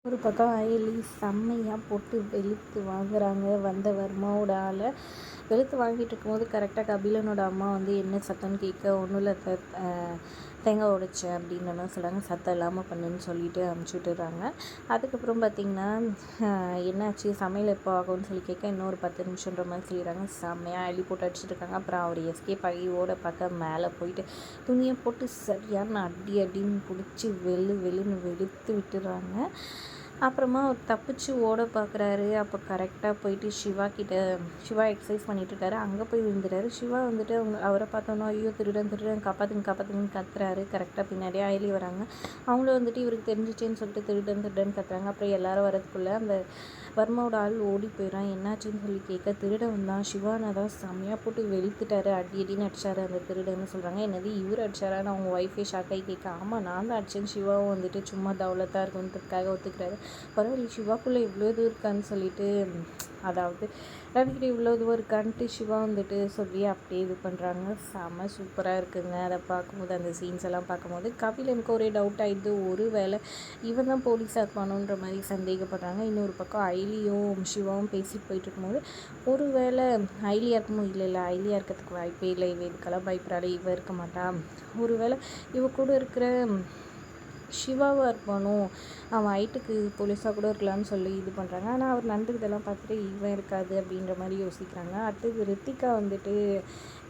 ஒரு பக்கம் அயலி செம்மையாக போட்டு வெளுத்து வாங்குறாங்க. வந்த வர்மாவோட ஆளை வெளுத்து வாங்கிட்டு இருக்கும்போது கரெக்டாக கபிலனோட அம்மா வந்து என்ன சத்தம்னு கேட்க, ஒன்றும் இல்லை தேங்காய் உடைச்சேன் அப்படின்றலாம் சொல்கிறாங்க. சத்தம் இல்லாமல் பண்ணுன்னு சொல்லிட்டு அமுச்சு விட்டுறாங்க. அதுக்கப்புறம் பார்த்திங்கன்னா என்னாச்சு சமையல் எப்போ ஆகும்னு சொல்லி கேட்க, இன்னும் ஒரு 10 நிமிஷன்ற மாதிரி சொல்லிடுறாங்க. செம்மையாக அள்ளி போட்டு அடிச்சுட்ருக்காங்க. அப்புறம் அவர் எஸ்கேப் ஆகி ஓட பார்க்க மேலே போயிட்டு துணியை போட்டு சரியான அடின்னு பிடிச்சி வெளுன்னு வெளுத்து விட்டுறாங்க. அப்புறமா அவர் தப்பிச்சு ஓட பார்க்குறாரு. அப்போ கரெக்டாக போயிட்டு சிவா எக்ஸசைஸ் பண்ணிகிட்ருக்காரு. அங்கே போய் விழுந்துட்டாரு. சிவா வந்துட்டு அவரை பார்த்தோன்னா ஐயோ திருடன் காப்பாற்றுங்கன்னு கத்துறாரு. கரெக்டாக பின்னாடியே அயலி வராங்க. அவங்களும் வந்துட்டு இவருக்கு தெரிஞ்சிச்சேன்னு சொல்லிட்டு திருடன் கத்துறாங்க. அப்புறம் எல்லாரும் வரதுக்குள்ளே அந்த வர்மாவோட ஆள் ஓடி போயிடறான். என்னாச்சுன்னு சொல்லி கேட்க, திருடன் வந்தான் சிவானை தான் செம்மையாக போட்டு வெளுத்துட்டாரு. அடின்னு அடிச்சாரு அந்த திருடன்னு சொல்கிறாங்க. என்னது இவர் அடிச்சாரான்னு அவங்க ஒய்ஃபே ஷாக்காகி கேட்க, ஆமாம் நான் தான் அடிச்சேன்னு சிவாவும் வந்துட்டு சும்மா தவளத்தாக இருக்குன்றதுக்காக ஒத்துக்கிறாரு. பரவாயில்ல சிவாக்குள்ளே இவ்வளோ இதுவும் இருக்கான்னு சொல்லிட்டு, அதாவது ரவிக்கிட்ட இவ்வளோ இதுவும் இருக்கான்ட்டு சிவா வந்துட்டு சொல்லி அப்படியே இது பண்ணுறாங்க. செம்ம சூப்பராக இருக்குங்க. அதை பார்க்கும்போது அந்த சீன்ஸ் எல்லாம் பார்க்கும்போது கபிலனுக்கு ஒரே டவுட் ஆகிடுது. ஒரு வேளை இவன் தான் போலீஸாக இருப்பானுன்ற மாதிரி சந்தேகப்படுறாங்க. இன்னொரு பக்கம் ஐலியும் சிவாவும் பேசிட்டு போயிட்டு இருக்கும்போது ஒரு வேளை ஐலியா இருக்குமோ, இல்லை ஐலியா இருக்கிறதுக்கு வாய்ப்பே இல்லை, இவ இதுக்கெல்லாம் பயப்படாது, இவ இருக்க மாட்டான், ஒரு வேளை இவ கூட இருக்கிற சிவாவாக இருப்பானோ, அவன் ஹைட்டுக்கு போலீஸாக கூட இருக்கலான்னு சொல்லி இது பண்ணுறாங்க. ஆனால் அவர் நடந்துக்கிட்டெல்லாம் பார்த்துட்டு இவன் இருக்காது அப்படின்ற மாதிரி யோசிக்கிறாங்க. அடுத்தது ரித்திகா வந்துட்டு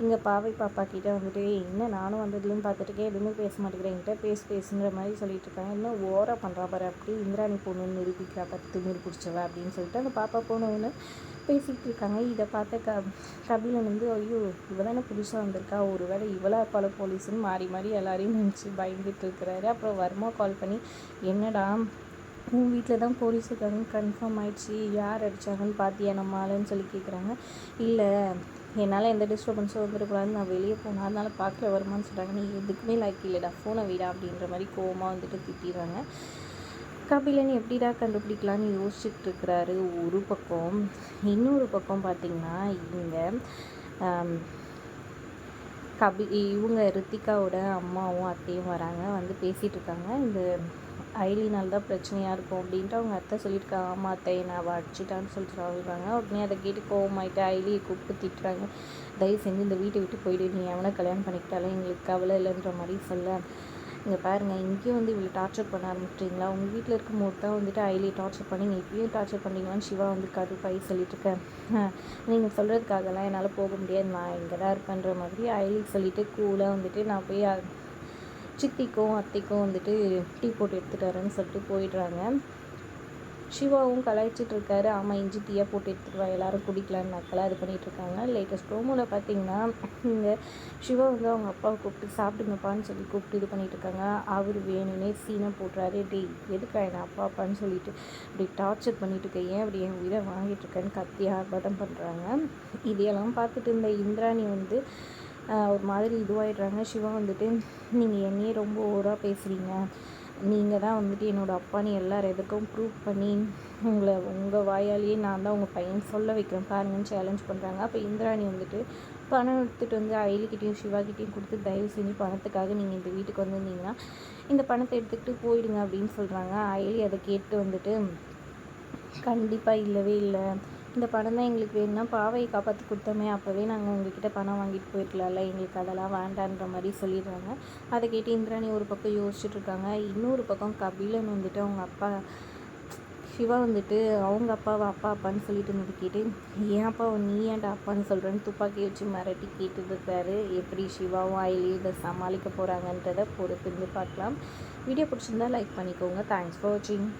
இங்கே பாவை பாப்பா கிட்டே வந்துட்டு, என்ன நானும் வந்ததுலேயும் பார்த்துட்டுக்கே எதுவுமே பேச மாட்டேங்கிறேன், என்கிட்ட பேசுங்கிற மாதிரி சொல்லிட்டு இருக்காங்க. இன்னும் ஓரா பண்ணுறா பாரு, அப்படி இந்திராணி பொண்ணுன்னு நிரூபிக்கிறா, 10 மீறி பிடிச்சவ அப்படின்னு சொல்லிட்டு அந்த பாப்பா போனவொன்னு பேசிகிட்டு இருக்காங்க. இதை பார்த்த கபிலன் வந்து ஐயோ இவ தானே புதுசாக வந்திருக்கா, ஒரு வேளை இவளாக இருப்பாள போலீஸுன்னு மாறி எல்லாரையும் நினச்சி பயந்துட்டு இருக்கிறாரு. அப்புறம் வர்மா கால் பண்ணி, என்னடா உன் வீட்டில் தான் போலீஸ் இருக்காங்க கன்ஃபார்ம் ஆயிடுச்சு, யார் அடித்தாங்கன்னு பார்த்தியா நம்ம ஆளுன்னு சொல்லி கேட்குறாங்க. இல்லை என்னால் எந்த டிஸ்டர்பன்ஸும் வந்துடக்கூடாதுன்னு நான் வெளியே போனேன், அதனால் பார்க்கல வருமானு சொல்கிறாங்க. நீ எதுக்குமே லைக் இல்லைடா, ஃபோனை விடா அப்படின்ற மாதிரி கோவமாக வந்துட்டு திட்டிடுறாங்க. கபிலன் எப்படிடா கண்டுபிடிக்கலான்னு யோசிச்சுட்டு இருக்கிறாரு ஒரு பக்கம். இன்னொரு பக்கம் பார்த்திங்கன்னா இங்கே இவங்க ரித்திகாவோட அம்மாவும் அத்தையும் வராங்க, வந்து பேசிகிட்டு இருக்காங்க. இந்த ஐலினால் தான் பிரச்சனையாக இருக்கும் அப்படின்ட்டு அவங்க அத்தை சொல்லியிருக்காங்க. ஆமாம் அத்தை நான் அடிச்சிட்டான்னு சொல்லிட்டு சொல்லிடுறாங்க. உடனே அதை கேட்டு கோவமாயிட்டு ஐலியை கூப்பிட்டு திட்டுறாங்க. தயவு செஞ்சு இந்த வீட்டை விட்டு போயிடு, நீ எவனை கல்யாணம் பண்ணிக்கிட்டாலும் எங்களுக்கு கவலை இல்லைன்ற மாதிரி சொல்ல, இங்கே பாருங்கள் இங்கேயும் வந்து இவ்வளோ டார்ச்சர் பண்ண ஆரம்பிச்சிட்டிங்களா, உங்கள் வீட்டில் இருக்கும்போது தான் வந்துட்டு ஐலியை டார்ச்சர் பண்ணி இப்பயும் டார்ச்சர் பண்ணிங்களான்னு சிவா வந்து கடுப்பாகி சொல்லிட்டுருக்கேன். நீங்கள் சொல்கிறதுக்காகலாம் என்னால் போக முடியாது, நான் இங்கே தான் இருப்பேன்ற மாதிரி ஐலி சொல்லிவிட்டு கூலாக வந்துட்டு நான் போய் சித்திக்கும் அத்தைக்கும் வந்துட்டு டீ போட்டு எடுத்துகிட்டு வரேன்னு சொல்லிட்டு போயிடுறாங்க. சிவாவும் கலாய்ச்சிட்டு இருக்காரு. ஆமாம் இஞ்சி டீயாக போட்டு எடுத்துகிட்டு வா, எல்லோரும் குடிக்கலான்னு நக்கலாக இது பண்ணிகிட்ருக்காங்க. லேட்டஸ்ட் ப்ரோமோவில் பார்த்தீங்கன்னா இங்கே சிவா வந்து அவங்க அப்பாவை கூப்பிட்டு சாப்பிடுங்கப்பான்னு சொல்லி கூப்பிட்டு இது பண்ணிகிட்ருக்காங்க. அவர் வேணும்னே சீனை போட்டுறாரு. டே எதுக்கா என்ன அப்பான்னு சொல்லிட்டு இப்படி டார்ச்சர் பண்ணிட்டு இருக்க, ஏன் அப்படி என் உயிரை வாங்கிட்டுருக்கேன்னு கத்தி ஆர்ப்பாட்டம் பண்ணுறாங்க. இதையெல்லாம் பார்த்துட்டு இந்த இந்திராணி வந்து ஒரு மாதிரி இதுவாகிடுறாங்க. சிவா வந்துட்டு நீங்கள் என்னையே ரொம்ப ஓவராக பேசுகிறீங்க, நீங்கள் தான் வந்துட்டு என்னோடய அப்பான்னு எல்லாரும் எதுக்கும் ப்ரூவ் பண்ணி உங்கள் வாயாலேயே நான் தான் உங்கள் பையன் சொல்ல வைக்கிறேன் பாருங்கன்னு சேலஞ்ச் பண்ணுறாங்க. அப்போ இந்திராணி வந்துட்டு பணம் எடுத்துகிட்டு வந்து ஐலிக்கிட்டையும் சிவாக்கிட்டையும் கொடுத்து, தயவு செஞ்சு பணத்துக்காக நீங்கள் இந்த வீட்டுக்கு வந்திருந்தீங்கன்னா இந்த பணத்தை எடுத்துக்கிட்டு போயிடுங்க அப்படின்னு சொல்கிறாங்க. ஐலி அதை கேட்டு வந்துட்டு கண்டிப்பாக இல்லவே இல்லை, இந்த பணம் தான் எங்களுக்கு வேணும்னா பாவையை காப்பாற்றி கொடுத்தோமே, அப்போவே நாங்கள் உங்ககிட்ட பணம் வாங்கிட்டு போயிருக்கலாம்ல, எங்களுக்கு அதெல்லாம் வேண்டான்ற மாதிரி சொல்லிடுறாங்க. அதை கேட்டு இந்திராணி ஒரு பக்கம் யோசிச்சுட்ருக்காங்க. இன்னொரு பக்கம் கபிலன் வந்துட்டு அவங்க அப்பா சிவா வந்துட்டு அவங்க அப்பான்னு சொல்லிட்டு இருந்தது கேட்டு, ஏன் அப்பாவை நீ ஏன்டா அப்பான்னு சொல்கிறேன்னு துப்பாக்கி வச்சு மிரட்டி கேட்டுட்டு இருக்காரு. எப்படி சிவாவும் ஐலியும் இதை சமாளிக்க போகிறாங்கன்றதை பொறுத்து பார்க்கலாம். வீடியோ பிடிச்சிருந்தா லைக் பண்ணிக்கோங்க. தேங்க்ஸ் ஃபார் வாட்சிங்.